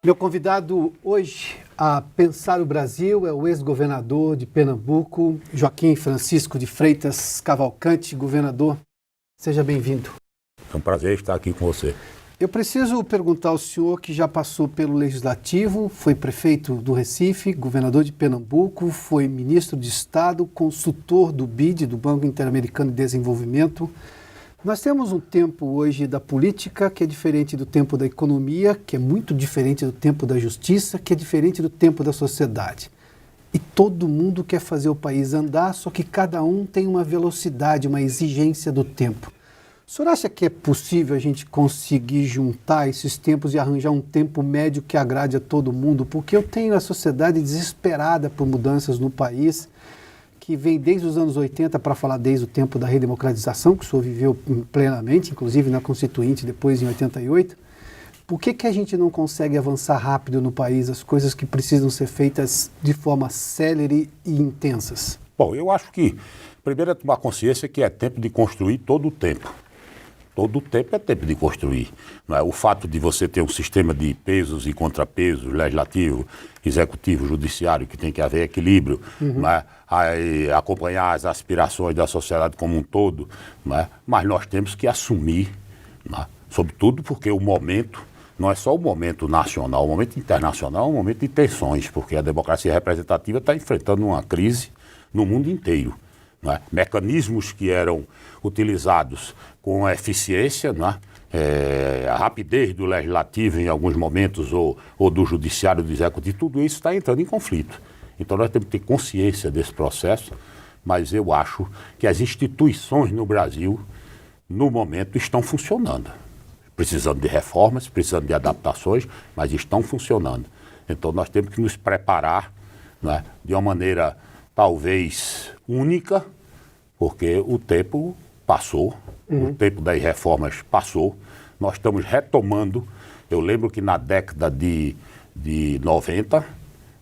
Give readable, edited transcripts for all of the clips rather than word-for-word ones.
Meu convidado hoje a pensar o Brasil é o ex-governador de Pernambuco, Joaquim Francisco de Freitas Cavalcante. Governador, seja bem-vindo. É um prazer estar aqui com você. Eu preciso perguntar ao senhor, que já passou pelo Legislativo, foi prefeito do Recife, governador de Pernambuco, foi ministro de Estado, consultor do BID, do Banco Interamericano de Desenvolvimento. Nós temos um tempo hoje da política que é diferente do tempo da economia, que é muito diferente do tempo da justiça, que é diferente do tempo da sociedade. E todo mundo quer fazer o país andar, só que cada um tem uma velocidade, uma exigência do tempo. O senhor acha que é possível a gente conseguir juntar esses tempos e arranjar um tempo médio que agrade a todo mundo? Porque eu tenho a sociedade desesperada por mudanças no país, que vem desde os anos 80, para falar desde o tempo da redemocratização, que o senhor viveu plenamente, inclusive na Constituinte, depois em 88. Por que a gente não consegue avançar rápido no país, as coisas que precisam ser feitas de forma célere e intensas? Bom, eu acho que, primeiro é tomar consciência que é tempo de construir todo o tempo. Todo o tempo é tempo de construir. Não é? O fato de você ter um sistema de pesos e contrapesos, legislativo, executivo, judiciário, que tem que haver equilíbrio, não é? Aí, acompanhar as aspirações da sociedade como um todo, não é? Mas nós temos que assumir, não é? Sobretudo porque o momento não é só o momento nacional, o momento internacional é um momento de tensões, porque a democracia representativa está enfrentando uma crise no mundo inteiro. Não é? Mecanismos que eram utilizados com eficiência, não é? A rapidez do legislativo em alguns momentos ou do judiciário, do executivo, tudo isso está entrando em conflito. Então nós temos que ter consciência desse processo, mas eu acho que as instituições no Brasil, no momento, estão funcionando. Precisando de reformas, precisando de adaptações, mas estão funcionando. Então nós temos que nos preparar, não é? De uma maneira talvez única, porque o tempo passou, o tempo das reformas passou, nós estamos retomando. Eu lembro que na década de 90,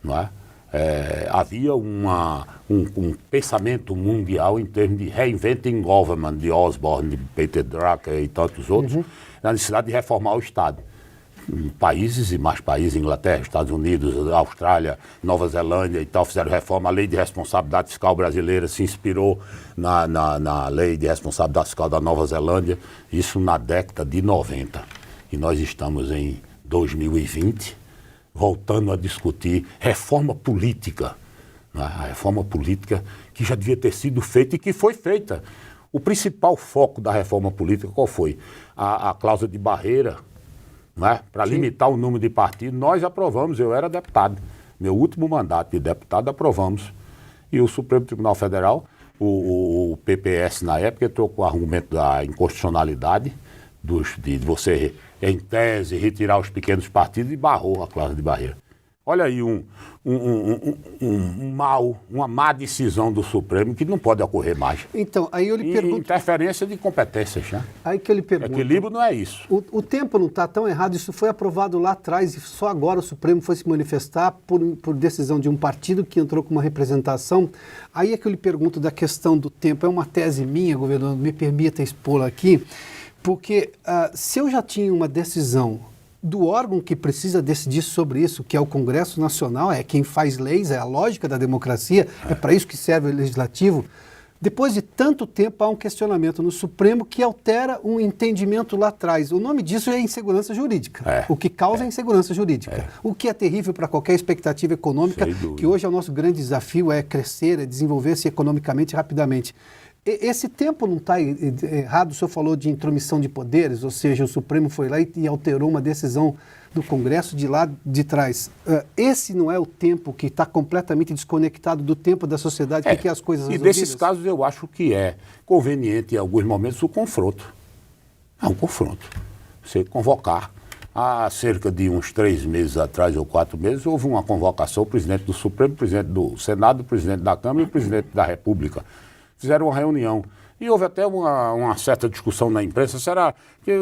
não é? Havia um pensamento mundial em termos de reinventing government, de Osborne, de Peter Drucker e tantos outros, na necessidade de reformar o Estado. Países e mais países, Inglaterra, Estados Unidos, Austrália, Nova Zelândia e tal, fizeram reforma. A lei de responsabilidade fiscal brasileira se inspirou na lei de responsabilidade fiscal da Nova Zelândia, isso na década de 90. E nós estamos em 2020, voltando a discutir reforma política, né? A reforma política que já devia ter sido feita e que foi feita. O principal foco da reforma política qual foi? A cláusula de barreira, né? Para limitar o número de partidos, nós aprovamos, eu era deputado. Meu último mandato de deputado aprovamos. E o Supremo Tribunal Federal, o PPS na época, entrou com o argumento da inconstitucionalidade, de você, em tese, retirar os pequenos partidos e barrou a cláusula de barreira. Olha aí uma má decisão do Supremo que não pode ocorrer mais. Então, aí eu lhe pergunto... Interferência de competências, né? Aí que eu lhe pergunto... Equilíbrio não é isso. O tempo não está tão errado, isso foi aprovado lá atrás e só agora o Supremo foi se manifestar por decisão de um partido que entrou com uma representação. Aí é que eu lhe pergunto da questão do tempo. É uma tese minha, governador, me permita expô-la aqui, porque se eu já tinha uma decisão do órgão que precisa decidir sobre isso, que é o Congresso Nacional, é quem faz leis, é a lógica da democracia, é para isso que serve o Legislativo. Depois de tanto tempo, há um questionamento no Supremo que altera um entendimento lá atrás. O nome disso é insegurança jurídica. O que causa é insegurança jurídica. O que é terrível para qualquer expectativa econômica, que hoje é o nosso grande desafio, é crescer, é desenvolver-se economicamente rapidamente. Esse tempo não está errado? O senhor falou de intromissão de poderes, ou seja, o Supremo foi lá e alterou uma decisão do Congresso de lá de trás. Esse não é o tempo que está completamente desconectado do tempo da sociedade, que as coisas resolvidas? E desses casos eu acho que é conveniente em alguns momentos o confronto. É um confronto. Você convocar. Há cerca de uns 3 meses atrás, ou 4 meses, houve uma convocação, o presidente do Supremo, o presidente do Senado, o presidente da Câmara e o presidente da República. Fizeram uma reunião e houve até uma certa discussão na imprensa. Será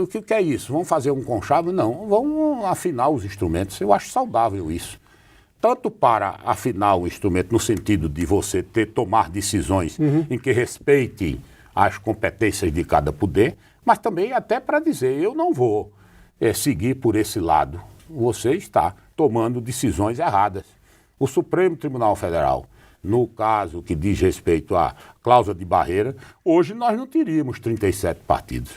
o que é isso? Vamos fazer um conchavo? Não, vamos afinar os instrumentos. Eu acho saudável isso. Tanto para afinar o instrumento no sentido de você tomar decisões em que respeitem as competências de cada poder, mas também até para dizer, eu não vou seguir por esse lado. você está tomando decisões erradas. O Supremo Tribunal Federal, no caso que diz respeito à cláusula de barreira, hoje nós não teríamos 37 partidos.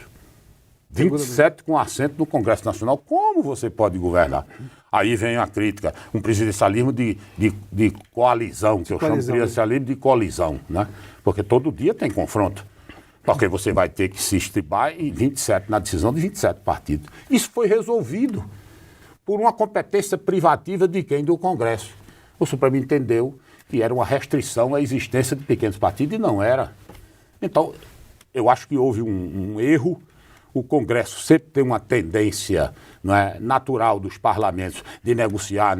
27 com assento no Congresso Nacional. Como você pode governar? Aí vem a crítica, um presidencialismo de coalizão, que eu chamo de presidencialismo de colisão, né? Porque todo dia tem confronto. Porque você vai ter que se estribar em 27, na decisão de 27 partidos. Isso foi resolvido por uma competência privativa de quem? Do Congresso. O Supremo entendeu que era uma restrição à existência de pequenos partidos e não era. Então, eu acho que houve um erro. O Congresso sempre tem uma tendência, não é, natural dos parlamentos de negociar.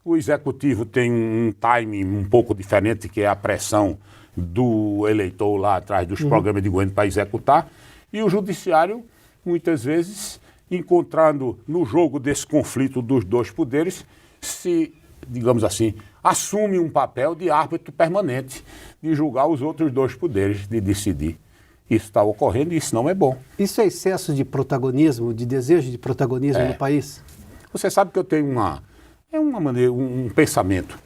O Executivo tem um timing um pouco diferente, que é a pressão do eleitor lá atrás dos programas de governo para executar. E o Judiciário, muitas vezes, encontrando no jogo desse conflito dos dois poderes, se, digamos assim, assume um papel de árbitro permanente, de julgar os outros dois poderes, de decidir. Isso está ocorrendo e isso não é bom. Isso é excesso de protagonismo, de desejo de protagonismo no país? Você sabe que eu tenho um pensamento.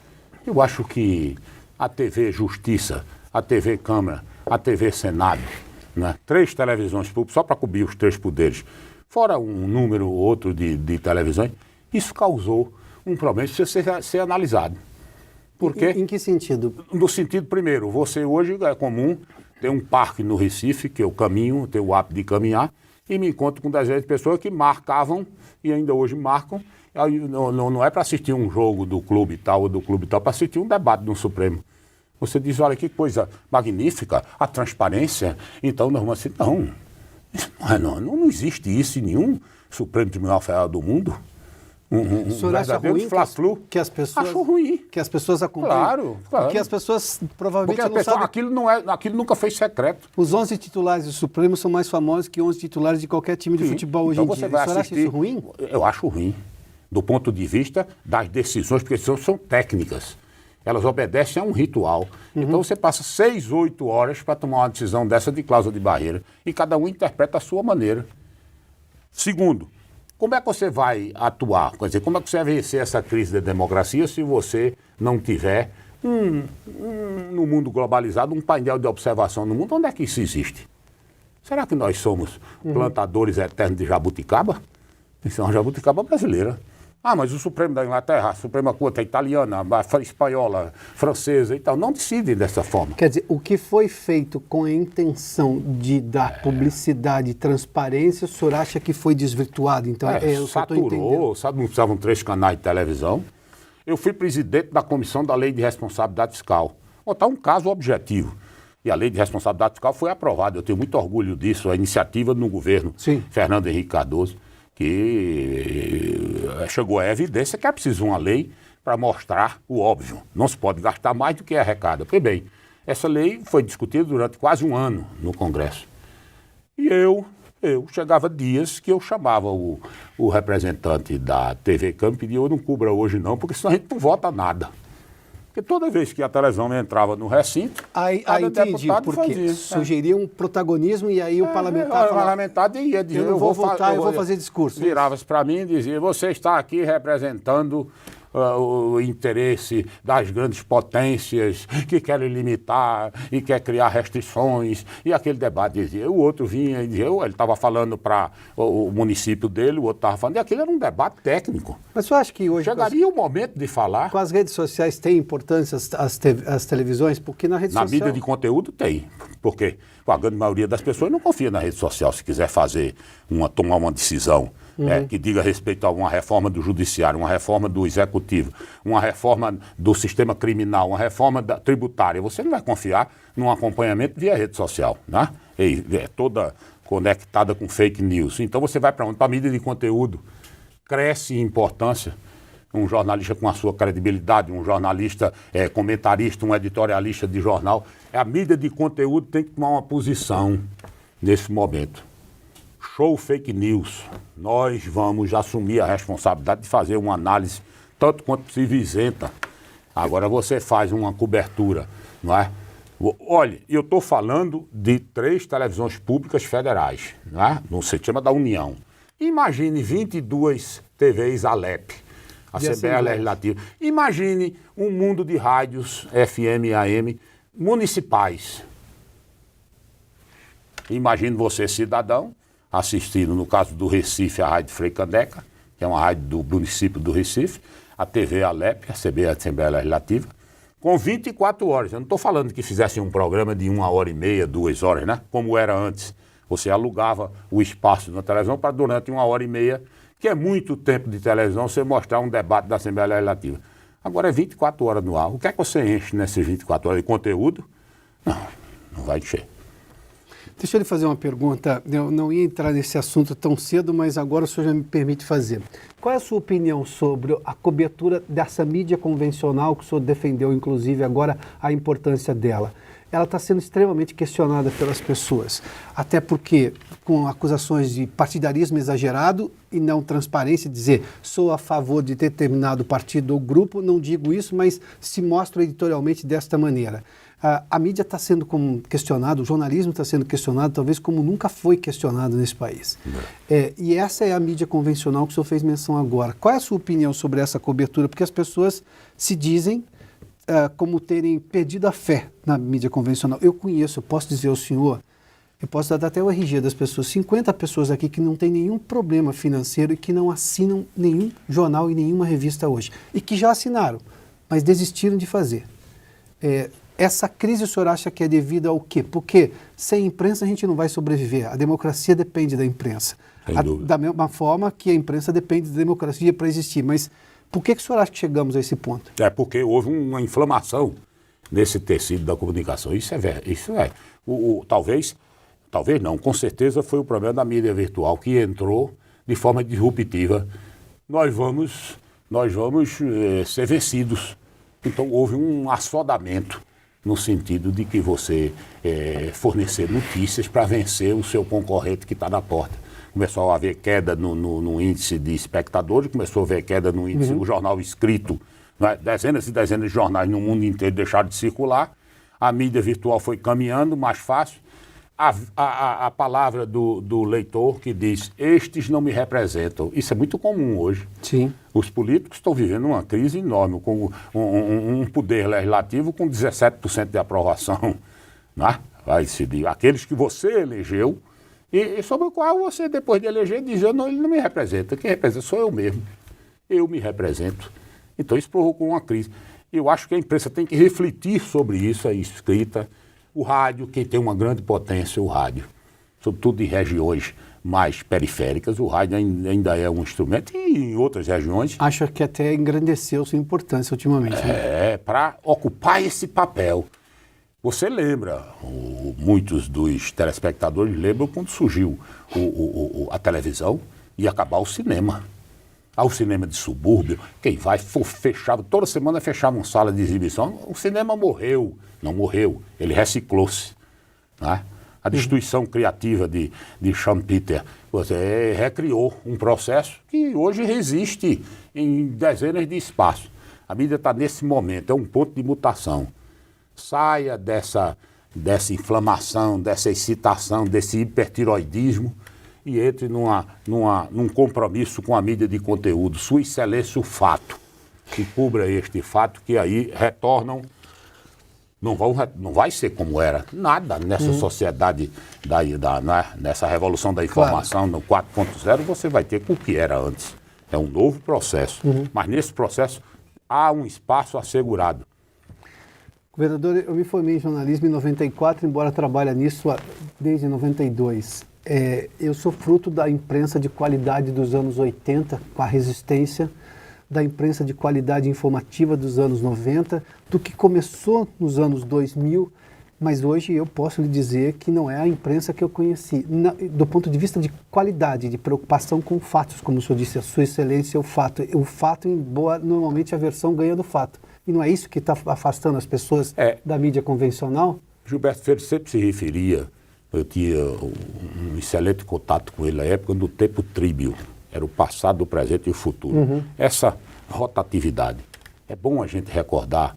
Eu acho que a TV Justiça, a TV Câmara, a TV Senado, né, 3 televisões públicas, só para cobrir os 3 poderes, fora um número ou outro de televisões, isso causou um problema, isso precisa ser analisado. Por quê? Em que sentido? No sentido, primeiro, você hoje é comum ter um parque no Recife, que eu caminho, tenho o hábito de caminhar, e me encontro com dezenas de pessoas que marcavam, e ainda hoje marcam, aí não é para assistir um jogo do clube tal ou do clube tal, para assistir um debate no Supremo. Você diz, olha, que coisa magnífica, a transparência. Então, nós vamos assim, não existe isso em nenhum Supremo Tribunal Federal do mundo. O senhor acha ruim que as pessoas... Acho ruim. Que as pessoas acompanhem? Claro. Porque as pessoas provavelmente não sabem... Aquilo nunca foi secreto. Os 11 titulares do Supremo são mais famosos que 11 titulares de qualquer time de futebol hoje em dia. O senhor acha isso ruim? Eu acho ruim. Do ponto de vista das decisões, porque as decisões são técnicas. Elas obedecem a um ritual. Então você passa 6, 8 horas para tomar uma decisão dessa de cláusula de barreira. E cada um interpreta a sua maneira. Segundo, como é que você vai atuar? Quer dizer, como é que você vai vencer essa crise da democracia se você não tiver no mundo globalizado, um painel de observação no mundo? Onde é que isso existe? Será que nós somos plantadores eternos de jabuticaba? Isso é uma jabuticaba brasileira. Ah, mas o Supremo da Inglaterra, a Suprema Corte italiana, a espanhola, francesa e tal, não decidem dessa forma. Quer dizer, o que foi feito com a intenção de dar publicidade e transparência, o senhor acha que foi desvirtuado? Então, saturou, sabe, não precisavam 3 canais de televisão. Eu fui presidente da Comissão da Lei de Responsabilidade Fiscal. Vou botar um caso objetivo. E a Lei de Responsabilidade Fiscal foi aprovada. Eu tenho muito orgulho disso, a iniciativa no governo Fernando Henrique Cardoso, que chegou à evidência que é preciso uma lei para mostrar o óbvio. Não se pode gastar mais do que arrecada. Pois bem, essa lei foi discutida durante quase um ano no Congresso. E eu chegava dias que eu chamava o representante da TV Câmara e pedia, eu não cubra hoje não, porque senão a gente não vota nada. Porque toda vez que a televisão entrava no recinto, entendi, porque sugeria um protagonismo e aí o parlamentar ia dizer, eu vou votar, eu vou fazer discurso. Virava-se para mim e dizia, você está aqui representando o interesse das grandes potências que querem limitar e quer criar restrições. E aquele debate dizia, o outro vinha e dizia, ele estava falando para o município dele, o outro estava falando, e aquilo era um debate técnico. Mas você acha que hoje... Chegaria o momento de falar... Com as redes sociais tem importância as televisões? Porque na rede social... Na mídia de conteúdo tem. Porque a grande maioria das pessoas não confia na rede social. Se quiser tomar uma decisão que diga respeito a uma reforma do judiciário, uma reforma do executivo, uma reforma do sistema criminal, uma reforma tributária, você não vai confiar num acompanhamento via rede social, né? É toda conectada com fake news. Então você vai para onde? Para a mídia de conteúdo. Cresce em importância. Um jornalista com a sua credibilidade, um jornalista comentarista, um editorialista de jornal. A mídia de conteúdo tem que tomar uma posição nesse momento. Show fake news. Nós vamos assumir a responsabilidade de fazer uma análise tanto quanto possível isenta. Agora você faz uma cobertura, não é? Olha, eu estou falando de 3 televisões públicas federais, não é? No sistema da União. Imagine 22 TVs Alep, Assembleia Legislativa. Imagine um mundo de rádios FM e AM municipais. Imagine você, cidadão, assistindo, no caso do Recife, a Rádio Frei Caneca, que é uma rádio do município do Recife, a TV Alep, a Assembleia Legislativa, com 24 horas. Eu não estou falando que fizessem um programa de 1h30, 2 horas, né? Como era antes. Você alugava o espaço na televisão para durante 1h30, que é muito tempo de televisão, você mostrar um debate da Assembleia Legislativa. Agora é 24 horas no ar. O que é que você enche nessas 24 horas de conteúdo? Não vai encher. Deixa eu lhe fazer uma pergunta. Eu não ia entrar nesse assunto tão cedo, mas agora o senhor já me permite fazer. Qual é a sua opinião sobre a cobertura dessa mídia convencional que o senhor defendeu, inclusive, agora a importância dela? Ela está sendo extremamente questionada pelas pessoas, até porque com acusações de partidarismo exagerado e não transparência, dizer sou a favor de determinado partido ou grupo, não digo isso, mas se mostro editorialmente desta maneira. A mídia está sendo questionada, o jornalismo está sendo questionado, talvez como nunca foi questionado nesse país. E essa é a mídia convencional que o senhor fez menção agora. Qual é a sua opinião sobre essa cobertura? Porque as pessoas se dizem como terem perdido a fé na mídia convencional. Eu conheço, eu posso dizer ao senhor, eu posso dar até o RG das pessoas, 50 pessoas aqui que não têm nenhum problema financeiro e que não assinam nenhum jornal e nenhuma revista hoje. E que já assinaram, mas desistiram de fazer. Essa crise o senhor acha que é devido ao quê? Porque sem imprensa a gente não vai sobreviver. A democracia depende da imprensa. Da mesma forma que a imprensa depende da democracia para existir. Mas por que o senhor acha que chegamos a esse ponto? É porque houve uma inflamação nesse tecido da comunicação. Isso é. Talvez não, com certeza foi o problema da mídia virtual que entrou de forma disruptiva. Nós vamos ser vencidos. Então houve um assodamento no sentido de que você fornecer notícias para vencer o seu concorrente que está na porta. Começou a haver queda no índice de espectadores, começou a haver queda no índice do jornal escrito. Né? Dezenas e dezenas de jornais no mundo inteiro deixaram de circular. A mídia virtual foi caminhando mais fácil. A palavra do leitor que diz, estes não me representam. Isso é muito comum hoje. Sim. Os políticos estão vivendo uma crise enorme, com um poder legislativo com 17% de aprovação. Né? Vai decidir. Aqueles que você elegeu e sobre o qual você, depois de eleger, diz, ele não me representa. Quem representa sou eu mesmo. Eu me represento. Então isso provocou uma crise. Eu acho que a imprensa tem que refletir sobre isso, a escrita. O rádio, quem tem uma grande potência, o rádio, sobretudo em regiões mais periféricas, o rádio ainda é um instrumento e em outras regiões... Acho que até engrandeceu sua importância ultimamente. Para ocupar esse papel. Você lembra, muitos dos telespectadores lembram quando surgiu a televisão e acabar o cinema. O cinema de subúrbio, quem vai, fechava, toda semana fechava uma sala de exibição, o cinema morreu. Não morreu, ele reciclou-se. Né? A destruição criativa de Schumpeter recriou um processo que hoje resiste em dezenas de espaços. A mídia está nesse momento, é um ponto de mutação. Saia dessa inflamação, dessa excitação, desse hipertiroidismo e entre num compromisso com a mídia de conteúdo. Sua excelência, o fato, que cubra este fato, que aí retornam. Não vai ser como era. Nada nessa sociedade, nessa revolução da informação, no 4.0, você vai ter com o que era antes. É um novo processo. Mas nesse processo há um espaço assegurado. Governador, eu me formei em jornalismo em 94, embora trabalhe nisso desde 92. Eu sou fruto da imprensa de qualidade dos anos 80, com a resistência, da imprensa de qualidade informativa dos anos 90, do que começou nos anos 2000, mas hoje eu posso lhe dizer que não é a imprensa que eu conheci. Do ponto de vista de qualidade, de preocupação com fatos, como o senhor disse, a sua excelência é o fato. O fato, embora normalmente a versão ganha do fato. E não é isso que está afastando as pessoas da mídia convencional? Gilberto Freire sempre se referia, eu tinha um excelente contato com ele na época, no tempo tríbio. Era o passado, o presente e o futuro. Essa rotatividade. É bom a gente recordar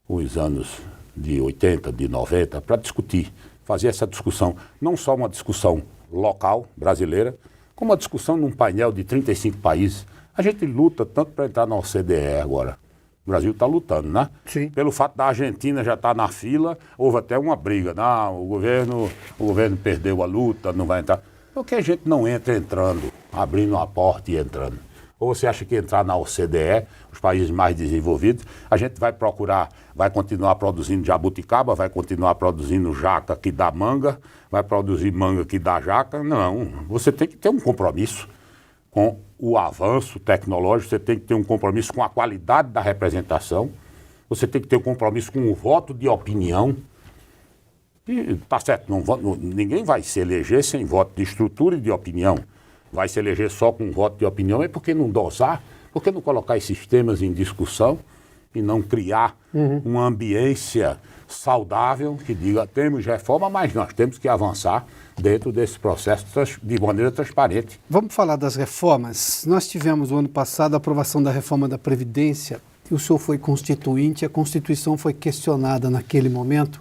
os anos de 80, de 90, para discutir, fazer essa discussão. Não só uma discussão local, brasileira, como a discussão num painel de 35 países. A gente luta tanto para entrar na OCDE agora. O Brasil está lutando, né? Sim. Pelo fato da Argentina já estar na fila, houve até uma briga. Não, o governo perdeu a luta, não vai entrar. Por que a gente não entra entrando, abrindo a porta e entrando? Ou você acha que entrar na OCDE, os países mais desenvolvidos, a gente vai continuar produzindo jabuticaba, vai continuar produzindo jaca que dá manga, vai produzir manga que dá jaca? Não, você tem que ter um compromisso com o avanço tecnológico, você tem que ter um compromisso com a qualidade da representação, você tem que ter um compromisso com o voto de opinião. E tá certo, ninguém vai se eleger sem voto de estrutura e de opinião. Vai se eleger só com voto de opinião, é porque não dosar, porque não colocar esses temas em discussão e não criar uma ambiência saudável que diga, temos reforma, mas nós temos que avançar dentro desse processo de maneira transparente. Vamos falar das reformas. Nós tivemos no ano passado a aprovação da reforma da Previdência, e o senhor foi constituinte, a Constituição foi questionada naquele momento.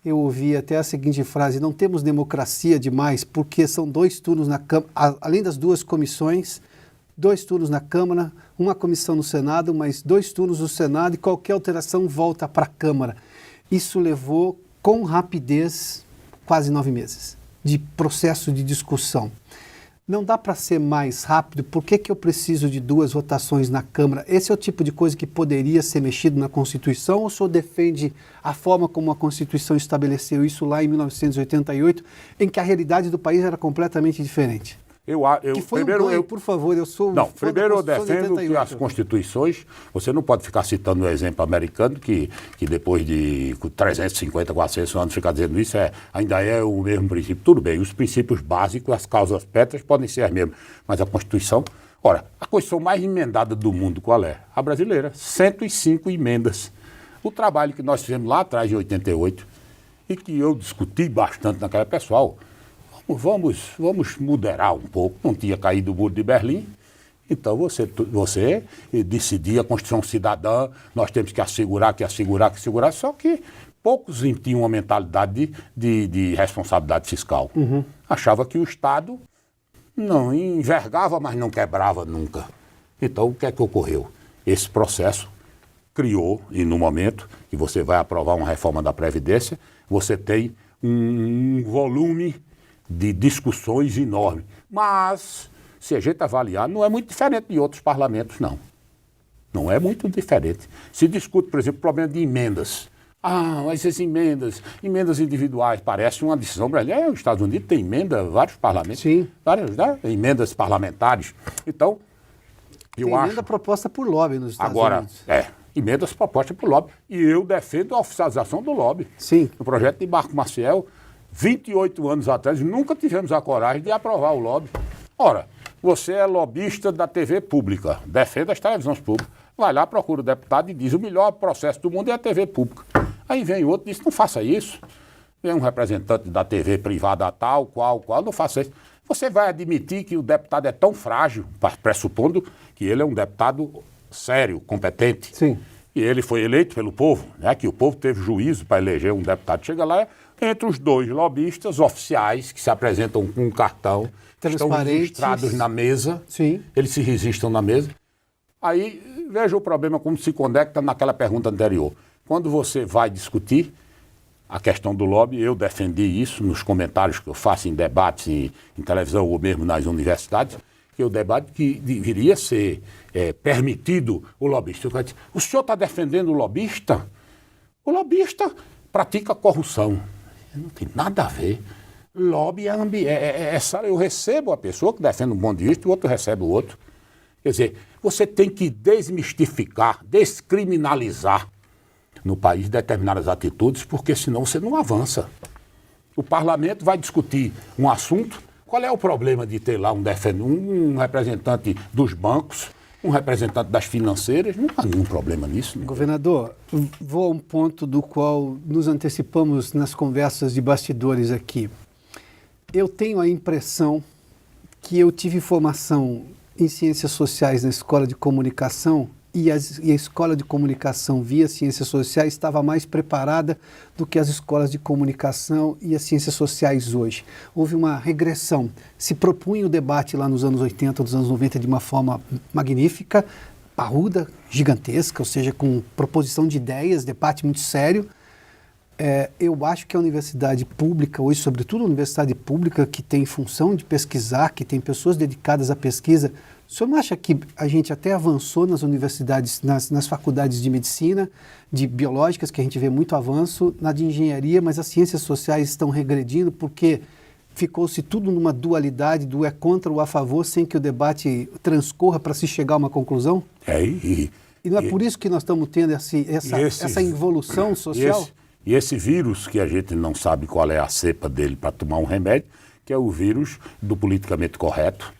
Eu ouvi até a seguinte frase: não temos democracia demais porque são 2 turnos na Câmara, além das 2 comissões, 2 turnos na Câmara, uma comissão no Senado, mas 2 turnos no Senado e qualquer alteração volta para a Câmara. Isso levou com rapidez quase 9 meses de processo de discussão. Não dá para ser mais rápido? Por que eu preciso de 2 votações na Câmara? Esse é o tipo de coisa que poderia ser mexido na Constituição, ou o senhor defende a forma como a Constituição estabeleceu isso lá em 1988, em que a realidade do país era completamente diferente? Que foi primeiro, um ganho, por favor, eu sou... Não, primeiro eu defendo que as constituições, você não pode ficar citando o exemplo americano, que depois de 350, 400 anos ficar dizendo isso, ainda é o mesmo princípio. Tudo bem, os princípios básicos, as causas pétreas podem ser as mesmas, mas a Constituição... Ora, a Constituição mais emendada do mundo qual é? A brasileira, 105 emendas. O trabalho que nós fizemos lá atrás, em 88, e que eu discuti bastante naquela pessoal... Vamos moderar um pouco. Não tinha caído o muro de Berlim, então você decidia a Constituição cidadã, nós temos que assegurar, só que poucos tinham uma mentalidade de responsabilidade fiscal. Achava que o Estado não envergava, mas não quebrava nunca. Então, o que é que ocorreu? Esse processo criou, e no momento que você vai aprovar uma reforma da Previdência, você tem um volume de discussões enormes. Mas, se a gente avaliar, não é muito diferente de outros parlamentos, não. Não é muito diferente. Se discute, por exemplo, o problema de emendas. Mas essas emendas individuais, parece uma decisão brasileira. Os Estados Unidos tem emenda, vários parlamentos. Sim. Várias, né? Emendas parlamentares. Então, eu acho... emenda proposta por lobby nos Estados Unidos. Emendas propostas por lobby. E eu defendo a oficialização do lobby. Sim. No projeto de Marco Maciel, 28 anos atrás, nunca tivemos a coragem de aprovar o lobby. Ora, você é lobista da TV pública, defende as televisões públicas, vai lá, procura o deputado e diz: o melhor processo do mundo é a TV pública. Aí vem outro e diz: não faça isso. Vem um representante da TV privada tal, qual, não faça isso. Você vai admitir que o deputado é tão frágil, pressupondo que ele é um deputado sério, competente. Sim. E ele foi eleito pelo povo, né? Que o povo teve juízo para eleger um deputado. Chega lá, entre os 2 lobistas oficiais que se apresentam com um cartão, estão registrados na mesa, Sim. Eles se registram na mesa. Aí, veja o problema como se conecta naquela pergunta anterior. Quando você vai discutir a questão do lobby, eu defendi isso nos comentários que eu faço em debates em televisão ou mesmo nas universidades, que o debate que deveria ser permitido o lobista. O senhor está defendendo o lobista? O lobista pratica corrupção. Não tem nada a ver. Lobby eu recebo a pessoa que defende um ponto de vista e o outro recebe o outro. Quer dizer, você tem que desmistificar, descriminalizar no país determinadas atitudes, porque senão você não avança. O parlamento vai discutir um assunto. Qual é o problema de ter lá um representante dos bancos, um representante das financeiras? Não há nenhum problema nisso. Governador, vou a um ponto do qual nos antecipamos nas conversas de bastidores aqui. Eu tenho a impressão que eu tive formação em ciências sociais na escola de comunicação e a escola de comunicação via ciências sociais estava mais preparada do que as escolas de comunicação e as ciências sociais hoje. Houve uma regressão. Se propunha o debate lá nos anos 80, nos anos 90 de uma forma magnífica, parruda, gigantesca, ou seja, com proposição de ideias, debate muito sério. Eu acho que a universidade pública, hoje, sobretudo a universidade pública, que tem função de pesquisar, que tem pessoas dedicadas à pesquisa, o senhor não acha que a gente até avançou nas universidades, nas faculdades de medicina, de biológicas, que a gente vê muito avanço, na de engenharia, mas as ciências sociais estão regredindo porque ficou-se tudo numa dualidade do é contra ou a favor, sem que o debate transcorra para se chegar a uma conclusão? E não é por isso que nós estamos tendo essa involução social? E esse vírus, que a gente não sabe qual é a cepa dele para tomar um remédio, que é o vírus do politicamente correto.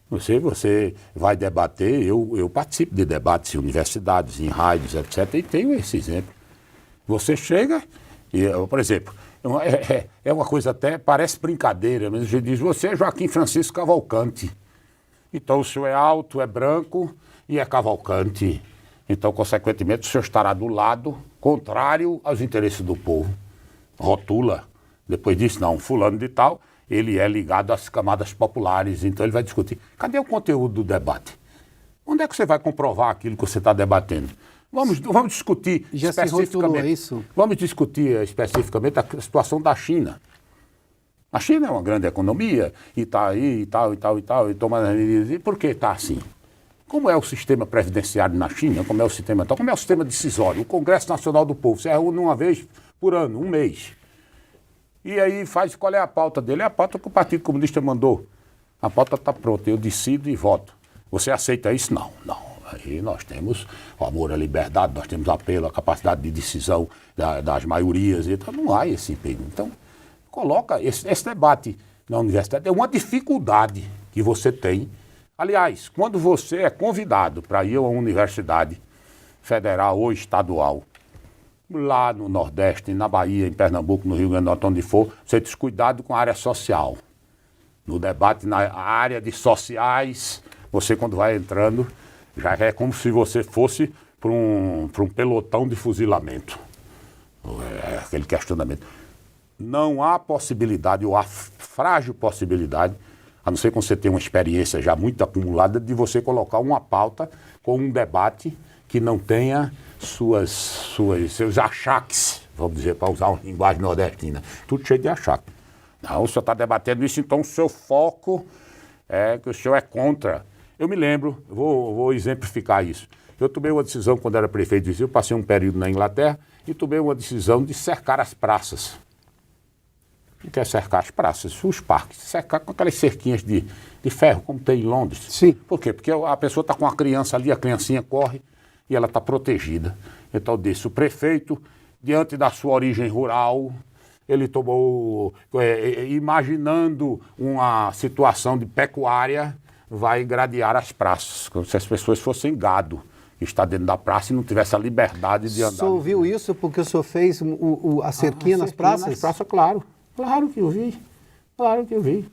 Você vai debater, eu participo de debates em universidades, em rádios, etc., e tenho esse exemplo. Você chega, por exemplo, é uma coisa até, parece brincadeira, mas a gente diz, você é Joaquim Francisco Cavalcante. Então o senhor é alto, é branco e é Cavalcante. Então, consequentemente, o senhor estará do lado contrário aos interesses do povo. Rotula. Depois disso, não, fulano de tal, ele é ligado às camadas populares, então ele vai discutir. Cadê o conteúdo do debate? Onde é que você vai comprovar aquilo que você está debatendo? Vamos discutir já especificamente. Se rotulou isso? Vamos discutir especificamente a situação da China. A China é uma grande economia, e está aí, e tal, e toma as medidas. E por que está assim? Como é o sistema previdenciário na China? Como é o sistema decisório? O Congresso Nacional do Povo se reúne uma vez por ano, um mês. E aí qual é a pauta dele? É a pauta que o Partido Comunista mandou. A pauta está pronta, eu decido e voto. Você aceita isso? Não. Aí nós temos o amor à liberdade, nós temos apelo à capacidade de decisão das maiorias. Então não há esse empenho. Então, coloca esse debate na universidade. É uma dificuldade que você tem. Aliás, quando você é convidado para ir a uma universidade federal ou estadual, lá no Nordeste, na Bahia, em Pernambuco, no Rio Grande do Norte, onde for, você tem cuidado com a área social. No debate na área de sociais, você quando vai entrando, já é como se você fosse para um pelotão de fuzilamento. É aquele questionamento. Não há possibilidade, ou há frágil possibilidade, a não ser que você tenha uma experiência já muito acumulada, de você colocar uma pauta com um debate que não tenha seus achaques, vamos dizer, para usar uma linguagem nordestina, tudo cheio de achaque. Não, o senhor está debatendo isso, então o seu foco é que o senhor é contra. Eu me lembro, vou exemplificar isso. Eu tomei uma decisão quando era prefeito de Viseu, passei um período na Inglaterra e tomei uma decisão de cercar as praças. O que é cercar as praças? Os parques. Cercar com aquelas cerquinhas de ferro, como tem em Londres. Sim. Por quê? Porque a pessoa está com a criança ali, a criancinha corre e ela está protegida. Então, disse o prefeito, diante da sua origem rural, ele tomou, imaginando uma situação de pecuária, vai gradear as praças, como se as pessoas fossem gado, que está dentro da praça e não tivesse a liberdade de andar. O senhor ouviu isso porque o senhor fez a cerquinha nas praças? Nas praças, claro. Claro que eu vi.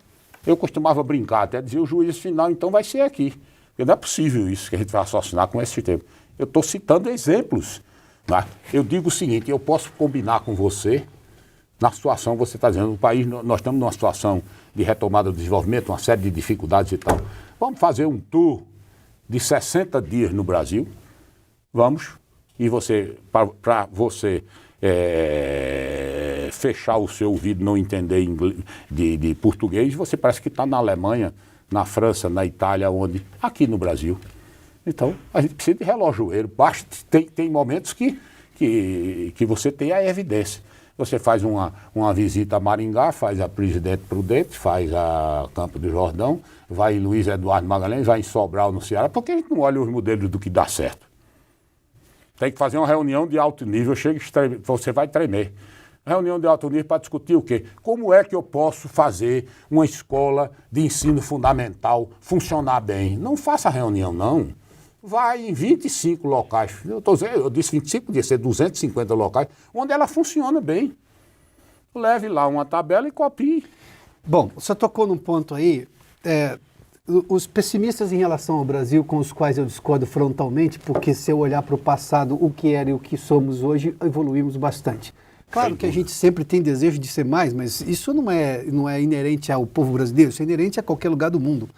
Eu costumava brincar, até dizer o juízo final, então vai ser aqui. Porque não é possível isso que a gente vai raciocinar com esse sistema. Eu estou citando exemplos. Né? Eu digo o seguinte, eu posso combinar com você, na situação que você está dizendo, no país, nós estamos numa situação de retomada do desenvolvimento, uma série de dificuldades e tal. Vamos fazer um tour de 60 dias no Brasil, vamos, e você, para você fechar o seu ouvido, não entender inglês, de português, você parece que está na Alemanha, na França, na Itália, aqui no Brasil. Então, a gente precisa de relojoeiro. Basta, tem momentos que você tem a evidência. Você faz uma visita a Maringá, faz a Presidente Prudente, faz a Campo do Jordão, vai em Luiz Eduardo Magalhães, vai em Sobral, no Ceará. Por que a gente não olha os modelos do que dá certo? Tem que fazer uma reunião de alto nível, você vai tremer. Reunião de alto nível para discutir o quê? Como é que eu posso fazer uma escola de ensino fundamental funcionar bem? Não faça reunião, não. Vai em 25 locais, eu disse 25, podia ser 250 locais, onde ela funciona bem. Leve lá uma tabela e copie. Bom, você tocou num ponto aí, Os pessimistas em relação ao Brasil, com os quais eu discordo frontalmente, porque se eu olhar para o passado, o que era e o que somos hoje, evoluímos bastante. Claro que a gente sempre tem desejo de ser mais, mas isso não é inerente ao povo brasileiro, isso é inerente a qualquer lugar do mundo.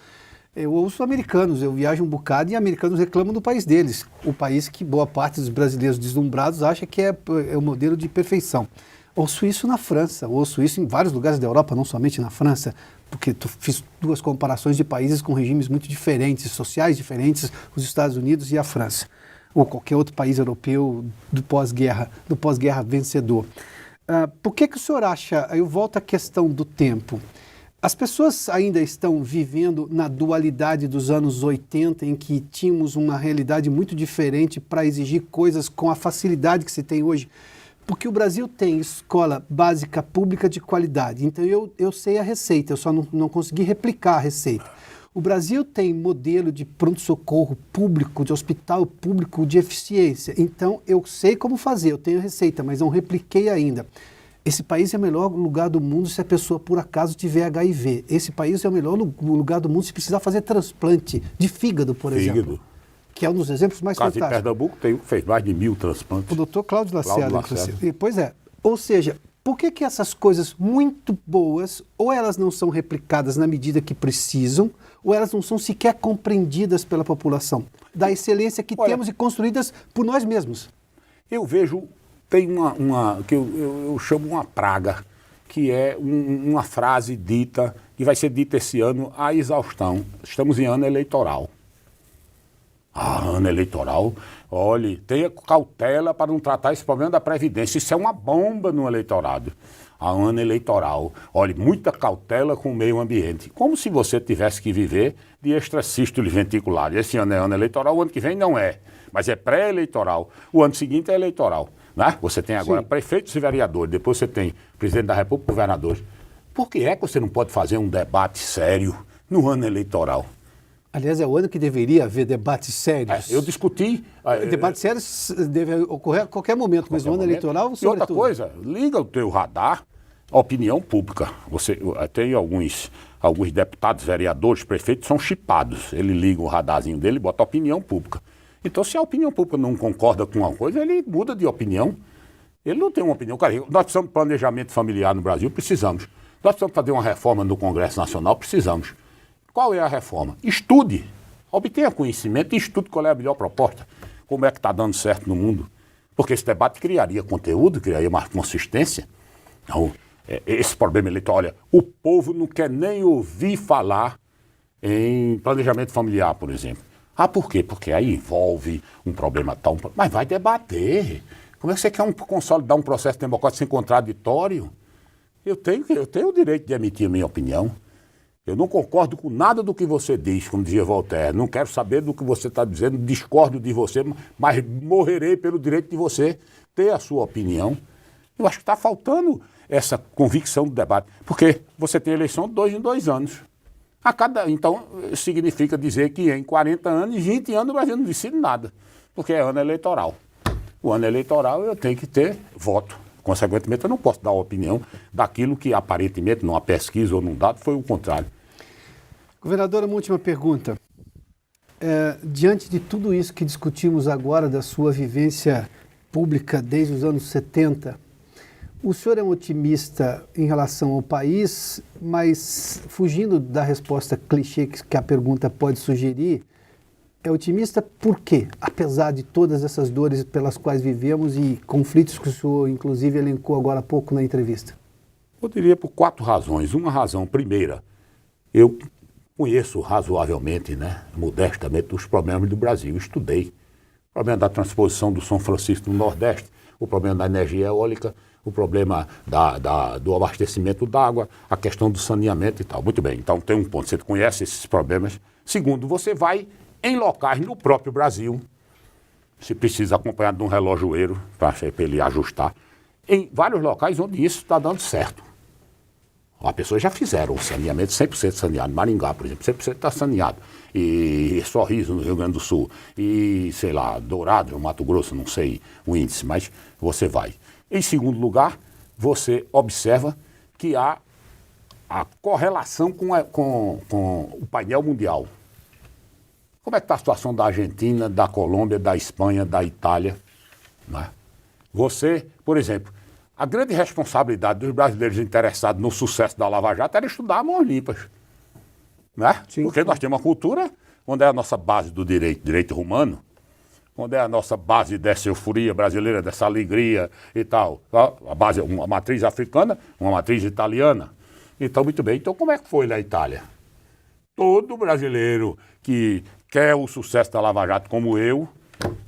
Eu ouço americanos, eu viajo um bocado e americanos reclamam do país deles, o país que boa parte dos brasileiros deslumbrados acha que é o modelo de perfeição. Ouço isso na França, ouço isso em vários lugares da Europa, não somente na França, porque fiz duas comparações de países com regimes muito diferentes, sociais diferentes, os Estados Unidos e a França, ou qualquer outro país europeu do pós-guerra vencedor. Por que o senhor acha, eu volto à questão do tempo, as pessoas ainda estão vivendo na dualidade dos anos 80, em que tínhamos uma realidade muito diferente para exigir coisas com a facilidade que se tem hoje? Porque o Brasil tem escola básica pública de qualidade, então eu sei a receita, eu só não consegui replicar a receita. O Brasil tem modelo de pronto-socorro público, de hospital público de eficiência, então eu sei como fazer, eu tenho a receita, mas não repliquei ainda. Esse país é o melhor lugar do mundo se a pessoa por acaso tiver HIV. Esse país é o melhor lugar do mundo se precisar fazer transplante de fígado, por exemplo. Que é um dos exemplos mais fantásticos. Em Pernambuco fez mais de 1000 transplantes. O doutor Cláudio Lacerda, inclusive. Pois é. Ou seja, por que essas coisas muito boas, ou elas não são replicadas na medida que precisam, ou elas não são sequer compreendidas pela população? Da excelência que temos e construídas por nós mesmos. Eu vejo, tem uma que eu chamo uma praga, que é uma frase dita, que vai ser dita esse ano à exaustão. Estamos em ano eleitoral. Ano eleitoral, olhe, tenha cautela para não tratar esse problema da Previdência. Isso é uma bomba no eleitorado. Ano eleitoral, olhe, muita cautela com o meio ambiente. Como se você tivesse que viver de extracístole ventricular. Esse ano é ano eleitoral, o ano que vem não é. Mas é pré-eleitoral. O ano seguinte é eleitoral. Né? Você tem agora prefeitos e vereadores, depois você tem presidente da República e governadores. Por que é que você não pode fazer um debate sério no ano eleitoral? Aliás, é o ano que deveria haver debates sérios. Eu discuti... Debates sérios devem ocorrer a qualquer momento, mas no ano eleitoral, sobretudo. E outra coisa, liga o teu radar, a opinião pública. Você tem alguns deputados, vereadores, prefeitos, são chipados. Ele liga o radarzinho dele e bota a opinião pública. Então, se a opinião pública não concorda com uma coisa, ele muda de opinião. Ele não tem uma opinião. Cara, nós precisamos de planejamento familiar no Brasil? Precisamos. Nós precisamos fazer uma reforma no Congresso Nacional? Precisamos. Qual é a reforma? Estude, obtenha conhecimento e estude qual é a melhor proposta, como é que está dando certo no mundo. Porque esse debate criaria conteúdo, criaria mais consistência. Então, esse problema eleitoral, olha, o povo não quer nem ouvir falar em planejamento familiar, por exemplo. Por quê? Porque aí envolve um problema tal, mas vai debater. Como é que você quer consolidar um processo democrático sem contraditório? Eu tenho o direito de emitir a minha opinião. Eu não concordo com nada do que você diz, como dizia Voltaire. Não quero saber do que você está dizendo, discordo de você, mas morrerei pelo direito de você ter a sua opinião. Eu acho que está faltando essa convicção do debate, porque você tem eleição de 2 em 2 anos. Então, significa dizer que em 40 anos, 20 anos, o Brasil não decide nada, porque é ano eleitoral. O ano eleitoral eu tenho que ter voto. Consequentemente, eu não posso dar opinião daquilo que aparentemente, numa pesquisa ou num dado, foi o contrário. Governadora, uma última pergunta. Diante de tudo isso que discutimos agora, da sua vivência pública desde os anos 70, o senhor é um otimista em relação ao país, mas fugindo da resposta clichê que a pergunta pode sugerir, é otimista por quê? Apesar de todas essas dores pelas quais vivemos e conflitos que o senhor, inclusive, elencou agora há pouco na entrevista. Eu diria por 4 razões. Uma razão, primeira, eu conheço razoavelmente, modestamente, os problemas do Brasil. Estudei. O problema da transposição do São Francisco no Nordeste, o problema da energia eólica, o problema do abastecimento d'água, a questão do saneamento e tal. Muito bem, então tem um ponto, você conhece esses problemas. Segundo, você vai em locais no próprio Brasil, se precisa acompanhado de um relojoeiro para ele ajustar, em vários locais onde isso está dando certo. As pessoas já fizeram o saneamento 100% saneado. Maringá, por exemplo, 100% está saneado. E Sorriso, no Rio Grande do Sul. E, sei lá, Dourados, no Mato Grosso, não sei o índice, mas você vai. Em segundo lugar, você observa que há a correlação com o painel mundial. Como é que está a situação da Argentina, da Colômbia, da Espanha, da Itália? Não é? Você, por exemplo, a grande responsabilidade dos brasileiros interessados no sucesso da Lava Jato era estudar a mãos limpas. Não é? Sim. Porque nós temos uma cultura onde é a nossa base do direito romano, onde é a nossa base dessa euforia brasileira, dessa alegria e tal. A base, uma matriz africana, uma matriz italiana. Então, muito bem. Então, como é que foi na Itália? Todo brasileiro que quer o sucesso da Lava Jato, como eu,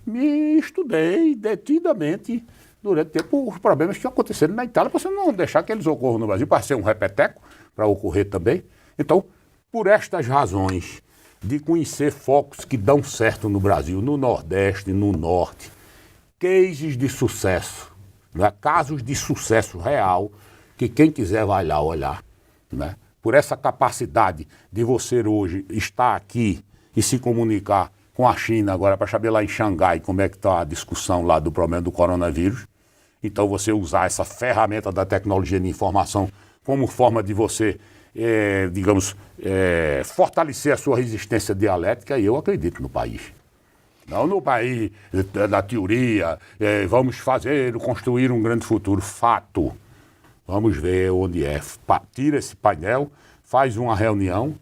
me estudei detidamente durante o tempo os problemas que aconteceram na Itália, para você não deixar que eles ocorram no Brasil, para ser um repeteco, para ocorrer também. Então, por estas razões de conhecer focos que dão certo no Brasil, no Nordeste, no Norte, cases de sucesso, né? Casos de sucesso real, que quem quiser vai lá olhar, né? Por essa capacidade de você hoje estar aqui e se comunicar com a China agora para saber lá em Xangai como é que está a discussão lá do problema do coronavírus. Então você usar essa ferramenta da tecnologia de informação como forma de você, fortalecer a sua resistência dialética, e eu acredito no país. Não no país da teoria, vamos construir um grande futuro. Fato. Vamos ver onde é. Tira esse painel, faz uma reunião,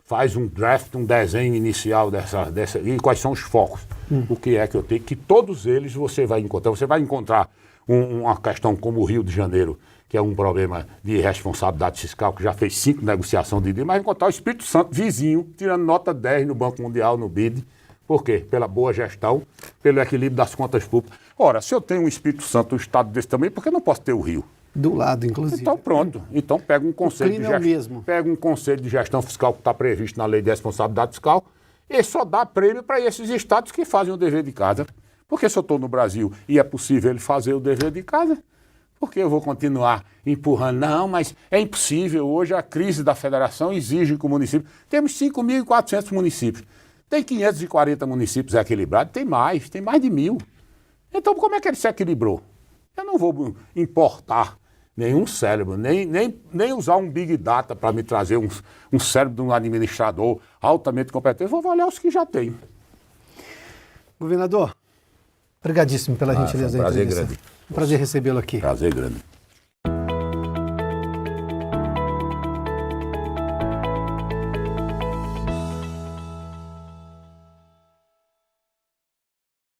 faz um draft, um desenho inicial dessa e quais são os focos. O que é que eu tenho, que todos eles você vai encontrar. Você vai encontrar uma questão como o Rio de Janeiro, que é um problema de responsabilidade fiscal, que já fez 5 negociações de dia, mas vai encontrar o Espírito Santo vizinho, tirando nota 10 no Banco Mundial, no BID. Por quê? Pela boa gestão, pelo equilíbrio das contas públicas. Ora, se eu tenho um Espírito Santo, um estado desse também, por que eu não posso ter o Rio? Do lado, inclusive. Então pronto. Então pega um conselho de gestão. Pega um conselho de gestão fiscal que está previsto na lei de responsabilidade fiscal e só dá prêmio para esses estados que fazem o dever de casa. Porque se eu estou no Brasil e é possível ele fazer o dever de casa, por que eu vou continuar empurrando? Não, mas é impossível. Hoje a crise da federação exige que o município... Temos 5.400 municípios. Tem 540 municípios equilibrados, tem mais de 1.000. Então como é que ele se equilibrou? Eu não vou importar nenhum cérebro, nem usar um Big Data para me trazer um cérebro de um administrador altamente competente. Eu vou olhar os que já tem. Governador, obrigadíssimo pela gentileza da entrevista. Prazer grande. Um prazer recebê-lo aqui. Prazer grande.